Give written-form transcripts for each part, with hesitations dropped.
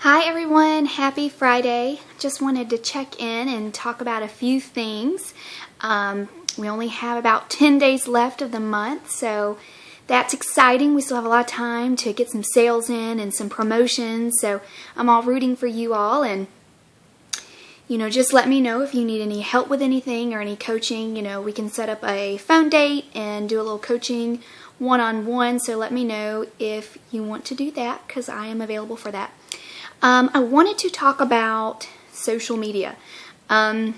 Hi everyone, happy Friday. Just wanted to check in and talk about a few things. We only have about 10 days left of the month, so that's exciting. We still have a lot of time to get some sales in and some promotions, so I'm all rooting for you all. And just let me know if you need any help with anything or any coaching. We can set up a phone date and do a little coaching one-on-one, so let me know if you want to do that because I am available for that. I wanted to talk about social media. As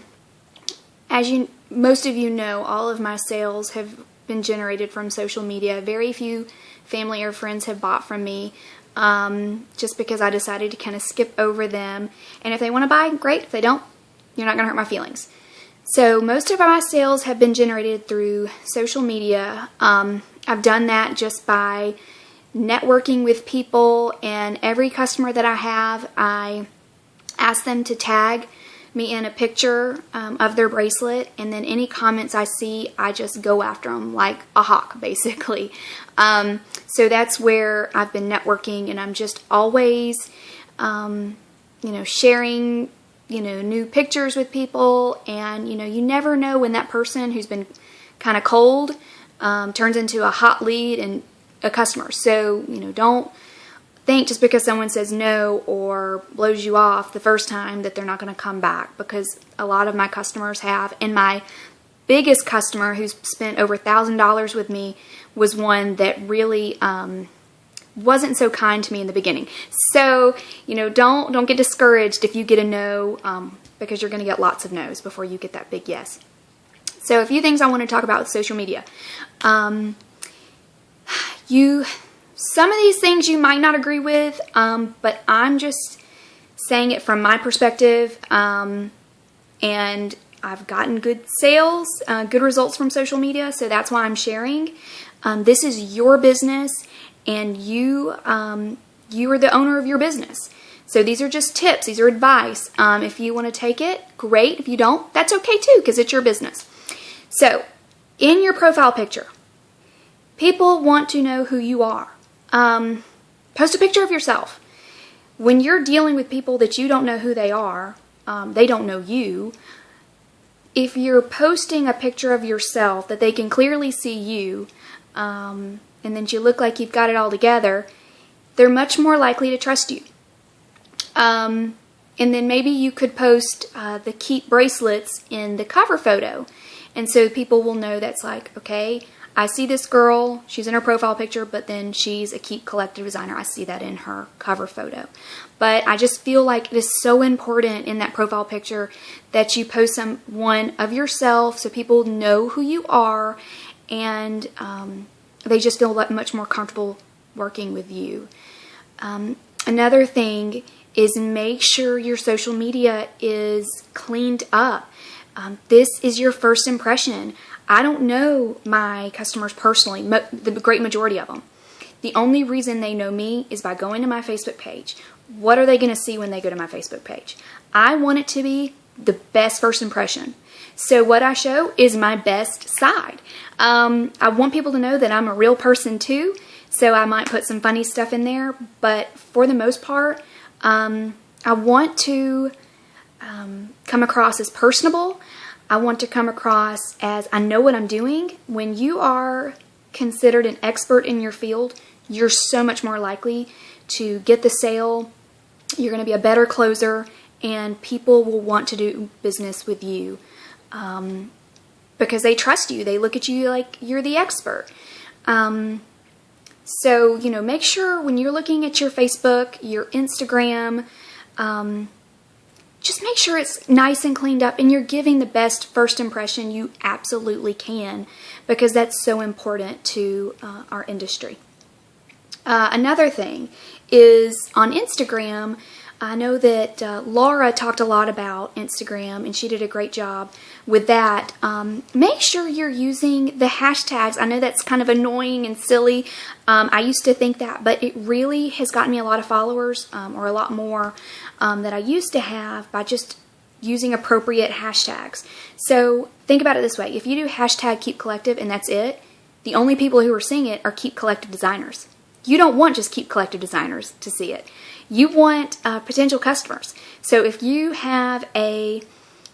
most of you know, all of my sales have been generated from social media. Very few family or friends have bought from me just because I decided to kind of skip over them. And if they want to buy, great. If they don't, you're not going to hurt my feelings. So most of my sales have been generated through social media. I've done that just by networking with people, and every customer that I have, I ask them to tag me in a picture of their bracelet, and then any comments I see, I just go after them like a hawk, basically. So that's where I've been networking, and I'm just always, sharing, new pictures with people, and, you never know when that person who's been kind of cold turns into a hot lead and a customer. So, don't think just because someone says no or blows you off the first time that they're not going to come back, because a lot of my customers have. And my biggest customer, who's spent over $1,000 with me, was one that really wasn't so kind to me in the beginning. So, don't get discouraged if you get a no, because you're going to get lots of no's before you get that big yes. So a few things I want to talk about with social media. Some of these things you might not agree with, but I'm just saying it from my perspective, and I've gotten good sales, good results from social media, so that's why I'm sharing. This is your business, and you are the owner of your business. So these are just tips, these are advice. If you want to take it, great. If you don't, that's okay too, because it's your business. So, in your profile picture, people want to know who you are. Post a picture of yourself. When you're dealing with people that you don't know who they are, they don't know you, if you're posting a picture of yourself that they can clearly see you, and then you look like you've got it all together, they're much more likely to trust you. And then maybe you could post the Keep bracelets in the cover photo. And so people will know that's like, okay, I see this girl, she's in her profile picture, but then she's a Keep collective designer. I see that in her cover photo. But I just feel like it is so important in that profile picture that you post one of yourself so people know who you are, and they just feel much more comfortable working with you. Another thing is make sure your social media is cleaned up. This is your first impression. I don't know my customers personally, the great majority of them. The only reason they know me is by going to my Facebook page. What are they going to see when they go to my Facebook page? I want it to be the best first impression. So what I show is my best side. I want people to know that I'm a real person too, so I might put some funny stuff in there, but for the most part, I want to come across as personable. I want to come across as I know what I'm doing. When you are considered an expert in your field, you're so much more likely to get the sale. You're going to be a better closer, and people will want to do business with you because they trust you. They look at you like you're the expert. So, make sure when you're looking at your Facebook, your Instagram, just make sure it's nice and cleaned up and you're giving the best first impression you absolutely can, because that's so important to our industry. Another thing is on Instagram. I know that Laura talked a lot about Instagram, and she did a great job with that. Make sure you're using the hashtags. I know that's kind of annoying and silly. I used to think that, but it really has gotten me a lot of followers, or a lot more that I used to have, by just using appropriate hashtags. So think about it this way. If you do hashtag Keep Collective and that's it, the only people who are seeing it are Keep Collective designers. You don't want just Keep Collective designers to see it. You want potential customers. So if you have a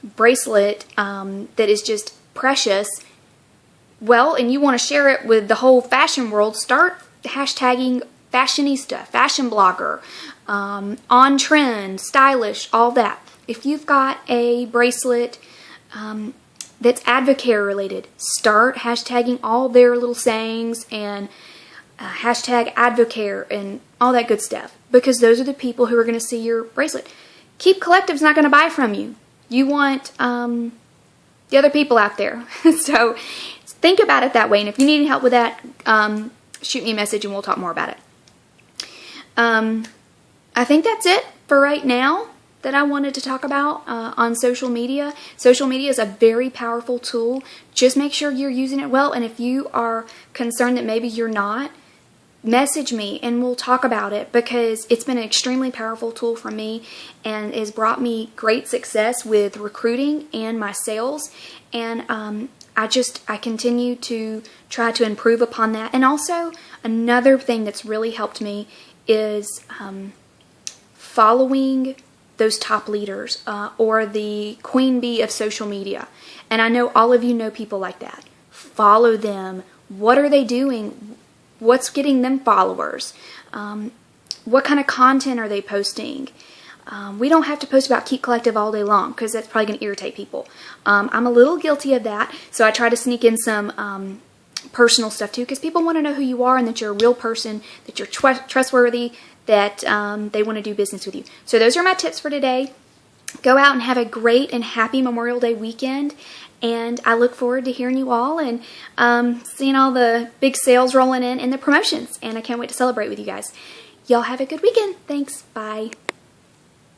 bracelet that is just precious, well, and you want to share it with the whole fashion world, start hashtagging fashionista, fashion blogger, on trend, stylish, all that. If you've got a bracelet that's Advocare related, start hashtagging all their little sayings and hashtag Advocare and all that good stuff, because those are the people who are going to see your bracelet. Keep Collective's not going to buy from you. You want the other people out there. So think about it that way. And if you need any help with that, shoot me a message and we'll talk more about it. I think that's it for right now that I wanted to talk about on social media. Social media is a very powerful tool. Just make sure you're using it well. And if you are concerned that maybe you're not, message me and we'll talk about it, because it's been an extremely powerful tool for me and has brought me great success with recruiting and my sales. And I continue to try to improve upon that. And also another thing that's really helped me is following those top leaders or the queen bee of social media. And I know all of you know people like that. Follow them. What are they doing? What's getting them followers? What kind of content are they posting? We don't have to post about Keep Collective all day long, because that's probably going to irritate people. I'm a little guilty of that, so I try to sneak in some personal stuff too, because people want to know who you are and that you're a real person, that you're trustworthy, that they want to do business with you. So those are my tips for today. Go out and have a great and happy Memorial Day weekend. And I look forward to hearing you all and seeing all the big sales rolling in and the promotions. And I can't wait to celebrate with you guys. Y'all have a good weekend. Thanks. Bye.